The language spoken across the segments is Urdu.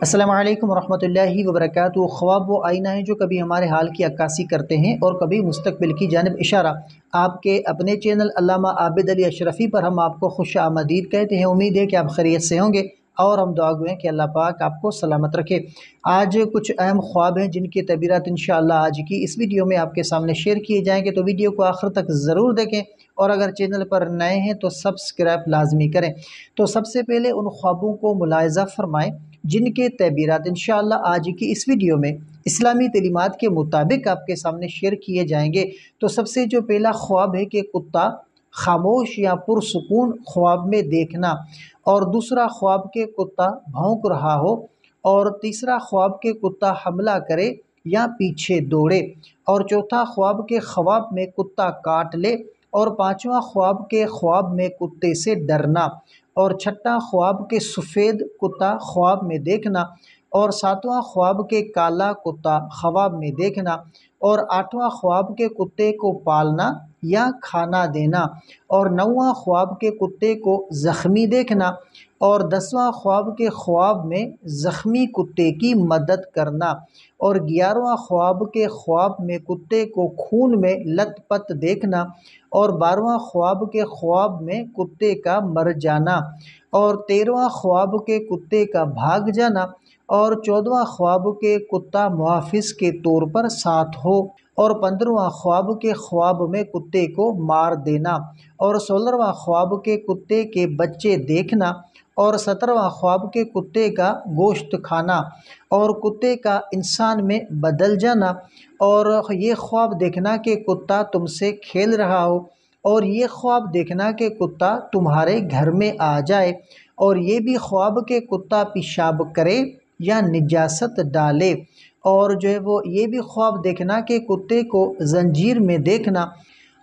السلام علیکم ورحمۃ اللہ وبرکاتہ۔ خواب وہ آئینہ ہیں جو کبھی ہمارے حال کی عکاسی کرتے ہیں اور کبھی مستقبل کی جانب اشارہ۔ آپ کے اپنے چینل علامہ عابد علی اشرفی پر ہم آپ کو خوش آمدید کہتے ہیں۔ امید ہے کہ آپ خیریت سے ہوں گے اور ہم دعا گوئیں کہ اللہ پاک آپ کو سلامت رکھے۔ آج کچھ اہم خواب ہیں جن کی تعبیرات انشاءاللہ آج کی اس ویڈیو میں آپ کے سامنے شیئر کیے جائیں گے، تو ویڈیو کو آخر تک ضرور دیکھیں، اور اگر چینل پر نئے ہیں تو سبسکرائب لازمی کریں۔ تو سب سے پہلے ان خوابوں کو ملاحظہ فرمائیں جن کے تعبیرات انشاءاللہ آج کی اس ویڈیو میں اسلامی تعلیمات کے مطابق آپ کے سامنے شیئر کیے جائیں گے۔ تو سب سے جو پہلا خواب ہے کہ کتا خاموش یا پرسکون خواب میں دیکھنا، اور دوسرا خواب کے کتا بھونک رہا ہو، اور تیسرا خواب کے کتا حملہ کرے یا پیچھے دوڑے، اور چوتھا خواب کے خواب میں کتا کاٹ لے، اور پانچواں خواب کے خواب میں کتے سے ڈرنا، اور چھٹا خواب کے سفید کتا خواب میں دیکھنا، اور ساتواں خواب کے کالا کتا خواب میں دیکھنا، اور آٹھواں خواب کے کتے کو پالنا یا کھانا دینا، اور نواں خواب کے کتے کو زخمی دیکھنا، اور 10واں خواب کے خواب میں زخمی کتے کی مدد کرنا، اور 11واں خواب کے خواب میں کتے کو خون میں لت پت دیکھنا، اور 12واں خواب کے خواب میں کتے کا مر جانا، اور 13واں خواب کے کتے کا بھاگ جانا، اور 14واں خواب کے کتا محافظ کے طور پر ساتھ ہو، اور 15واں خواب کے خواب میں کتے کو مار دینا، اور 16واں خواب کے کتے کے بچے دیکھنا، اور 17واں خواب کے کتے کا گوشت کھانا اور کتے کا انسان میں بدل جانا، اور یہ خواب دیکھنا کہ کتا تم سے کھیل رہا ہو، اور یہ خواب دیکھنا کہ کتا تمہارے گھر میں آ جائے، اور یہ بھی خواب کہ کتا پیشاب کرے یا نجاست ڈالے، اور جو ہے وہ یہ بھی خواب دیکھنا کہ کتے کو زنجیر میں دیکھنا،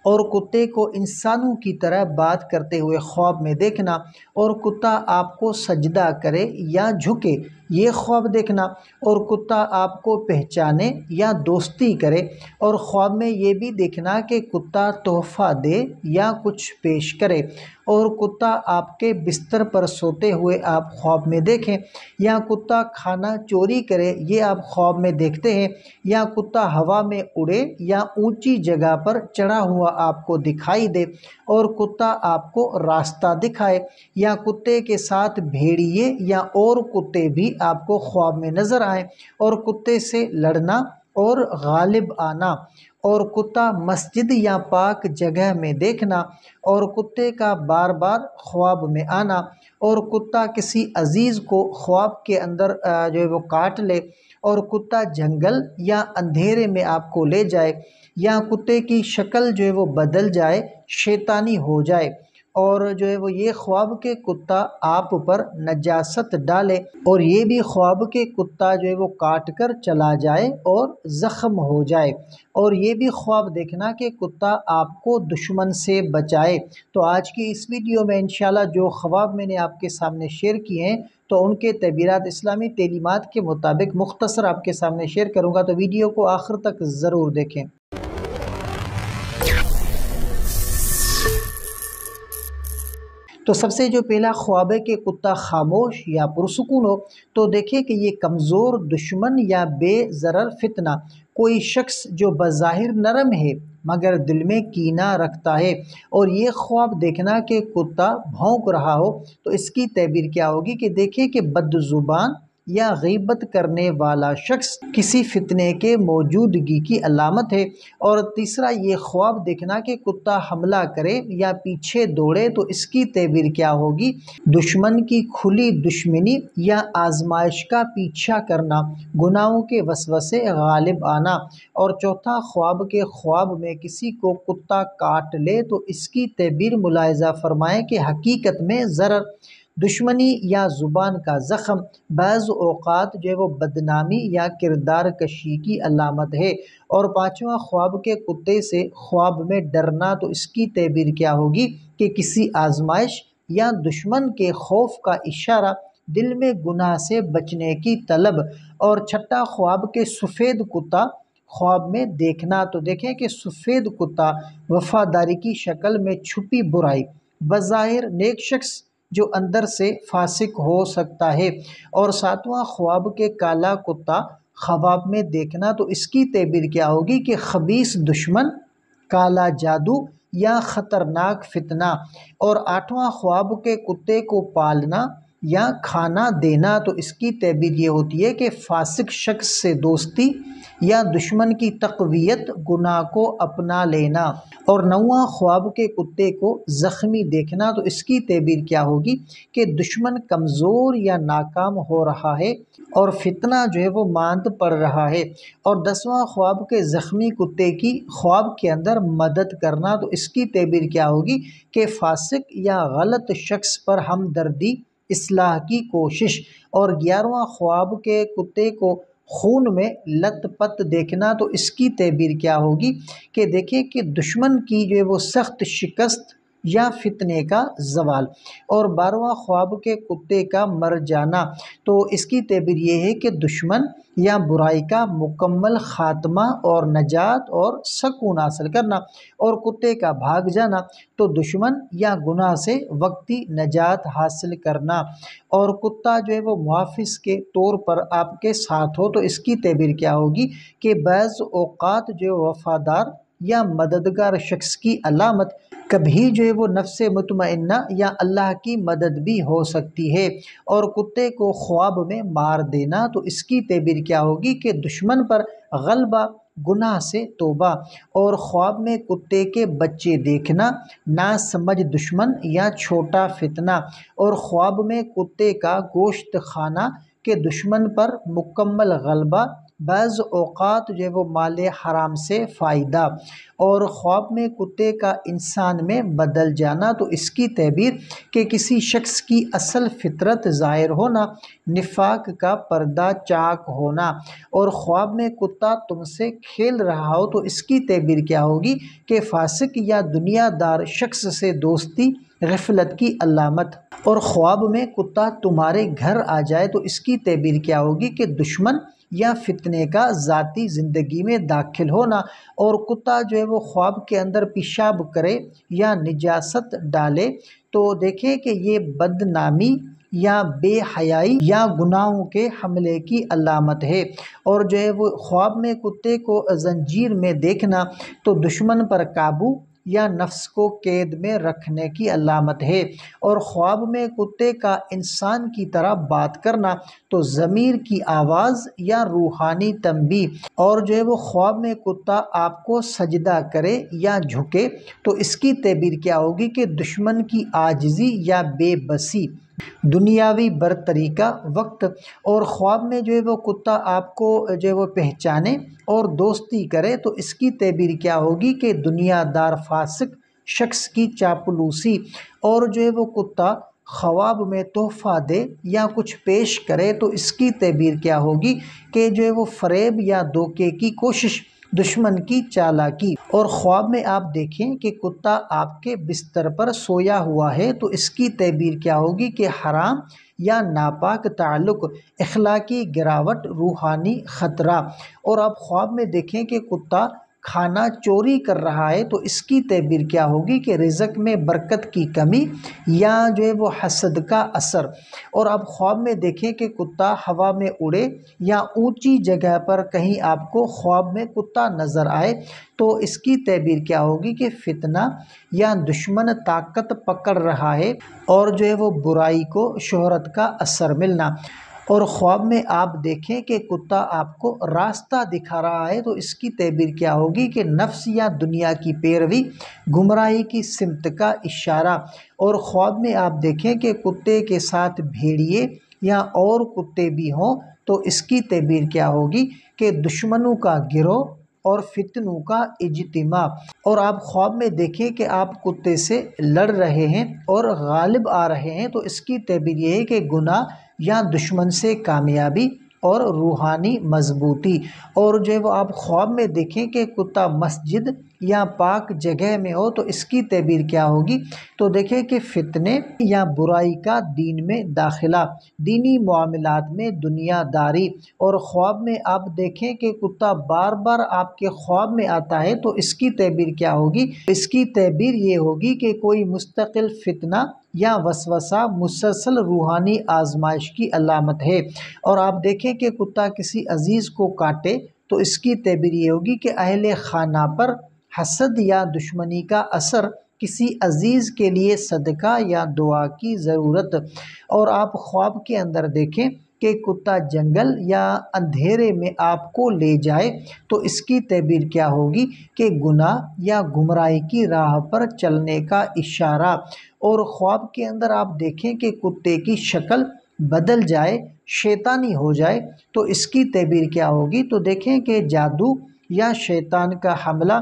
اور کتے کو انسانوں کی طرح بات کرتے ہوئے خواب میں دیکھنا، اور کتا آپ کو سجدہ کرے یا جھکے یہ خواب دیکھنا، اور کتا آپ کو پہچانے یا دوستی کرے، اور خواب میں یہ بھی دیکھنا کہ کتا تحفہ دے یا کچھ پیش کرے، اور کتا آپ کے بستر پر سوتے ہوئے آپ خواب میں دیکھیں، یا کتا کھانا چوری کرے یہ آپ خواب میں دیکھتے ہیں، یا کتا ہوا میں اڑے یا اونچی جگہ پر چڑھا ہوا آپ کو دکھائی دے، اور کتا آپ کو راستہ دکھائے، یا کتے کے ساتھ بھیڑیے یا اور کتے بھی آپ کو خواب میں نظر آئیں، اور کتے سے لڑنا اور غالب آنا، اور کتا مسجد یا پاک جگہ میں دیکھنا، اور کتے کا بار بار خواب میں آنا، اور کتا کسی عزیز کو خواب کے اندر جو ہے وہ کاٹ لے، اور کتا جنگل یا اندھیرے میں آپ کو لے جائے، یا کتے کی شکل جو ہے وہ بدل جائے، شیطانی ہو جائے، اور جو ہے وہ یہ خواب کہ کتا آپ پر نجاست ڈالے، اور یہ بھی خواب کہ کتا جو ہے وہ کاٹ کر چلا جائے اور زخم ہو جائے، اور یہ بھی خواب دیکھنا کہ کتا آپ کو دشمن سے بچائے۔ تو آج کی اس ویڈیو میں انشاءاللہ جو خواب میں نے آپ کے سامنے شیئر کیے ہیں تو ان کے تعبیرات اسلامی تعلیمات کے مطابق مختصر آپ کے سامنے شیئر کروں گا، تو ویڈیو کو آخر تک ضرور دیکھیں۔ تو سب سے جو پہلا خواب ہے کہ کتا خاموش یا پرسکون ہو، تو دیکھیں کہ یہ کمزور دشمن یا بے ضرر فتنہ کوئی شخص جو بظاہر نرم ہے مگر دل میں کینہ رکھتا ہے، اور یہ خواب دیکھنا کہ کتا بھونک رہا ہو تو اس کی تعبیر کیا ہوگی کہ دیکھیں کہ بد زبان یا غیبت کرنے والا شخص کسی فتنے کے موجودگی کی علامت ہے، اور تیسرا یہ خواب دیکھنا کہ کتا حملہ کرے یا پیچھے دوڑے تو اس کی تعبیر کیا ہوگی، دشمن کی کھلی دشمنی یا آزمائش کا پیچھا کرنا، گناہوں کے وسوسے غالب آنا، اور چوتھا خواب کے خواب میں کسی کو کتا کاٹ لے تو اس کی تعبیر ملاحظہ فرمائیں کہ حقیقت میں ضرر، دشمنی یا زبان کا زخم، بعض اوقات جو ہے وہ بدنامی یا کردار کشی کی علامت ہے، اور پانچواں خواب کے کتے سے خواب میں ڈرنا تو اس کی تعبیر کیا ہوگی کہ کسی آزمائش یا دشمن کے خوف کا اشارہ، دل میں گناہ سے بچنے کی طلب، اور چھٹا خواب کے سفید کتا خواب میں دیکھنا، تو دیکھیں کہ سفید کتا وفاداری کی شکل میں چھپی برائی، بظاہر نیک شخص جو اندر سے فاسق ہو سکتا ہے۔ اور ساتواں خواب کے کالا کتا خواب میں دیکھنا، تو اس کی تعبیر کیا ہوگی کہ خبیث دشمن، کالا جادو یا خطرناک فتنہ۔ اور آٹھواں خواب کے کتے کو پالنا یا کھانا دینا، تو اس کی تعبیر یہ ہوتی ہے کہ فاسق شخص سے دوستی یا دشمن کی تقویت، گناہ کو اپنا لینا۔ اور نواں خواب کے کتے کو زخمی دیکھنا، تو اس کی تعبیر کیا ہوگی کہ دشمن کمزور یا ناکام ہو رہا ہے اور فتنہ جو ہے وہ ماند پڑ رہا ہے۔ اور دسواں خواب کے زخمی کتے کی خواب کے اندر مدد کرنا، تو اس کی تعبیر کیا ہوگی کہ فاسق یا غلط شخص پر ہمدردی، اصلاح کی کوشش۔ اور 11واں خواب کے کتے کو خون میں لت پت دیکھنا، تو اس کی تعبیر کیا ہوگی کہ دیکھیں کہ دشمن کی جو ہے وہ سخت شکست یا فتنے کا زوال۔ اور 12واں خواب کے کتے کا مر جانا، تو اس کی تعبیر یہ ہے کہ دشمن یا برائی کا مکمل خاتمہ اور نجات اور سکون حاصل کرنا۔ اور کتے کا بھاگ جانا، تو دشمن یا گناہ سے وقتی نجات حاصل کرنا۔ اور کتا جو ہے وہ محافظ کے طور پر آپ کے ساتھ ہو، تو اس کی تعبیر کیا ہوگی کہ بعض اوقات جو وفادار یا مددگار شخص کی علامت کبھی جو ہے وہ نفس مطمئنہ یا اللہ کی مدد بھی ہو سکتی ہے۔ اور کتے کو خواب میں مار دینا، تو اس کی تعبیر کیا ہوگی کہ دشمن پر غلبہ، گناہ سے توبہ۔ اور خواب میں کتے کے بچے دیکھنا، ناسمجھ دشمن یا چھوٹا فتنہ۔ اور خواب میں کتے کا گوشت کھانا کہ دشمن پر مکمل غلبہ، بعض اوقات جو ہے وہ مال حرام سے فائدہ۔ اور خواب میں کتے کا انسان میں بدل جانا، تو اس کی تعبیر کہ کسی شخص کی اصل فطرت ظاہر ہونا، نفاق کا پردہ چاک ہونا۔ اور خواب میں کتا تم سے کھیل رہا ہو، تو اس کی تعبیر کیا ہوگی کہ فاسق یا دنیا دار شخص سے دوستی، غفلت کی علامت۔ اور خواب میں کتا تمہارے گھر آ جائے، تو اس کی تعبیر کیا ہوگی کہ دشمن یا فتنے کا ذاتی زندگی میں داخل ہونا۔ اور کتا جو ہے وہ خواب کے اندر پیشاب کرے یا نجاست ڈالے، تو دیکھیں کہ یہ بدنامی یا بے حیائی یا گناہوں کے حملے کی علامت ہے۔ اور جو ہے وہ خواب میں کتے کو زنجیر میں دیکھنا، تو دشمن پر قابو یا نفس کو قید میں رکھنے کی علامت ہے۔ اور خواب میں کتے کا انسان کی طرح بات کرنا، تو ضمیر کی آواز یا روحانی تنبیہ۔ اور جو ہے وہ خواب میں کتا آپ کو سجدہ کرے یا جھکے، تو اس کی تعبیر کیا ہوگی کہ دشمن کی عاجزی یا بے بسی، دنیاوی برتری کا وقت۔ اور خواب میں جو ہے وہ کتا آپ کو جو ہے وہ پہچانے اور دوستی کرے، تو اس کی تعبیر کیا ہوگی کہ دنیا دار فاسق شخص کی چاپلوسی۔ اور جو ہے وہ کتا خواب میں تحفہ دے یا کچھ پیش کرے، تو اس کی تعبیر کیا ہوگی کہ جو ہے وہ فریب یا دھوکے کی کوشش، دشمن کی چالاکی۔ اور خواب میں آپ دیکھیں کہ کتا آپ کے بستر پر سویا ہوا ہے، تو اس کی تعبیر کیا ہوگی کہ حرام یا ناپاک تعلق، اخلاقی گراوٹ، روحانی خطرہ۔ اور آپ خواب میں دیکھیں کہ کتا کھانا چوری کر رہا ہے، تو اس کی تعبیر کیا ہوگی کہ رزق میں برکت کی کمی یا جو ہے وہ حسد کا اثر۔ اور آپ خواب میں دیکھیں کہ کتا ہوا میں اڑے یا اونچی جگہ پر کہیں آپ کو خواب میں کتا نظر آئے، تو اس کی تعبیر کیا ہوگی کہ فتنہ یا دشمن طاقت پکڑ رہا ہے اور جو ہے وہ برائی کو شہرت کا اثر ملنا۔ اور خواب میں آپ دیکھیں کہ کتا آپ کو راستہ دکھا رہا ہے، تو اس کی تعبیر کیا ہوگی کہ نفس یا دنیا کی پیروی، گمراہی کی سمت کا اشارہ۔ اور خواب میں آپ دیکھیں کہ کتے کے ساتھ بھیڑیے یا اور کتے بھی ہوں، تو اس کی تعبیر کیا ہوگی کہ دشمنوں کا گروہ اور فتنوں کا اجتماع۔ اور آپ خواب میں دیکھیں کہ آپ کتے سے لڑ رہے ہیں اور غالب آ رہے ہیں، تو اس کی تعبیر یہ ہے کہ گناہ یا دشمن سے کامیابی اور روحانی مضبوطی۔ اور جو ہے وہ آپ خواب میں دیکھیں کہ کتا مسجد یا پاک جگہ میں ہو، تو اس کی تعبیر کیا ہوگی، تو دیکھیں کہ فتنے یا برائی کا دین میں داخلہ، دینی معاملات میں دنیا داری۔ اور خواب میں آپ دیکھیں کہ کتا بار بار آپ کے خواب میں آتا ہے، تو اس کی تعبیر کیا ہوگی، اس کی تعبیر یہ ہوگی کہ کوئی مستقل فتنہ یا وسوسہ مسلسل روحانی آزمائش کی علامت ہے۔ اور آپ دیکھیں کہ کتا کسی عزیز کو کاٹے تو اس کی تعبیر یہ ہوگی کہ اہل خانہ پر حسد یا دشمنی کا اثر، کسی عزیز کے لیے صدقہ یا دعا کی ضرورت۔ اور آپ خواب کے اندر دیکھیں کہ کتا جنگل یا اندھیرے میں آپ کو لے جائے تو اس کی تعبیر کیا ہوگی کہ گناہ یا گمراہی کی راہ پر چلنے کا اشارہ۔ اور خواب کے اندر آپ دیکھیں کہ کتے کی شکل بدل جائے، شیطانی ہو جائے تو اس کی تعبیر کیا ہوگی؟ تو دیکھیں کہ جادو یا شیطان کا حملہ،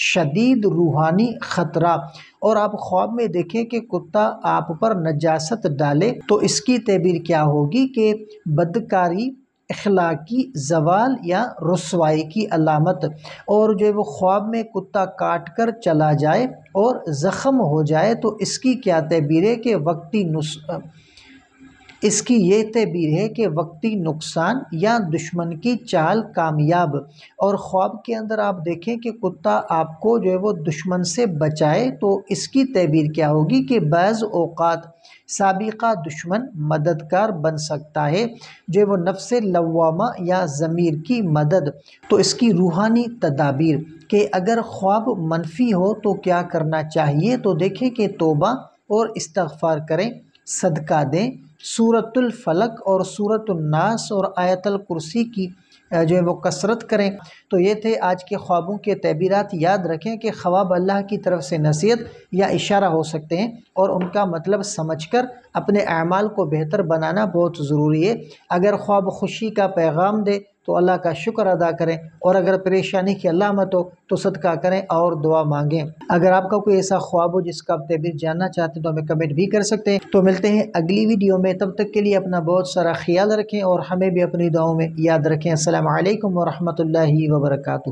شدید روحانی خطرہ۔ اور آپ خواب میں دیکھیں کہ کتا آپ پر نجاست ڈالے تو اس کی تعبیر کیا ہوگی کہ بدکاری، اخلاقی زوال یا رسوائی کی علامت۔ اور جو وہ خواب میں کتا کاٹ کر چلا جائے اور زخم ہو جائے تو اس کی کیا تعبیر ہے کہ اس کی یہ تعبیر ہے کہ وقتی نقصان یا دشمن کی چال کامیاب۔ اور خواب کے اندر آپ دیکھیں کہ کتا آپ کو جو ہے وہ دشمن سے بچائے تو اس کی تعبیر کیا ہوگی کہ بعض اوقات سابقہ دشمن مددگار بن سکتا ہے، جو ہے وہ نفس لوامہ یا ضمیر کی مدد۔ تو اس کی روحانی تدابیر کہ اگر خواب منفی ہو تو کیا کرنا چاہیے، تو دیکھیں کہ توبہ اور استغفار کریں، صدقہ دیں، سورۃ الفلق اور سورۃ الناس اور آیت الکرسی کی جو ہے وہ کثرت کریں۔ تو یہ تھے آج کے خوابوں کے تعبیرات۔ یاد رکھیں کہ خواب اللہ کی طرف سے نصیحت یا اشارہ ہو سکتے ہیں اور ان کا مطلب سمجھ کر اپنے اعمال کو بہتر بنانا بہت ضروری ہے۔ اگر خواب خوشی کا پیغام دے تو اللہ کا شکر ادا کریں، اور اگر پریشانی کی علامت ہو تو صدقہ کریں اور دعا مانگیں۔ اگر آپ کا کوئی ایسا خواب ہو جس کا آپ تعبیر جاننا چاہتے ہیں تو ہمیں کمنٹ بھی کر سکتے ہیں۔ تو ملتے ہیں اگلی ویڈیو میں، تب تک کے لیے اپنا بہت سارا خیال رکھیں اور ہمیں بھی اپنی دعاؤں میں یاد رکھیں۔ السلام علیکم ورحمۃ اللہ وبرکاتہ۔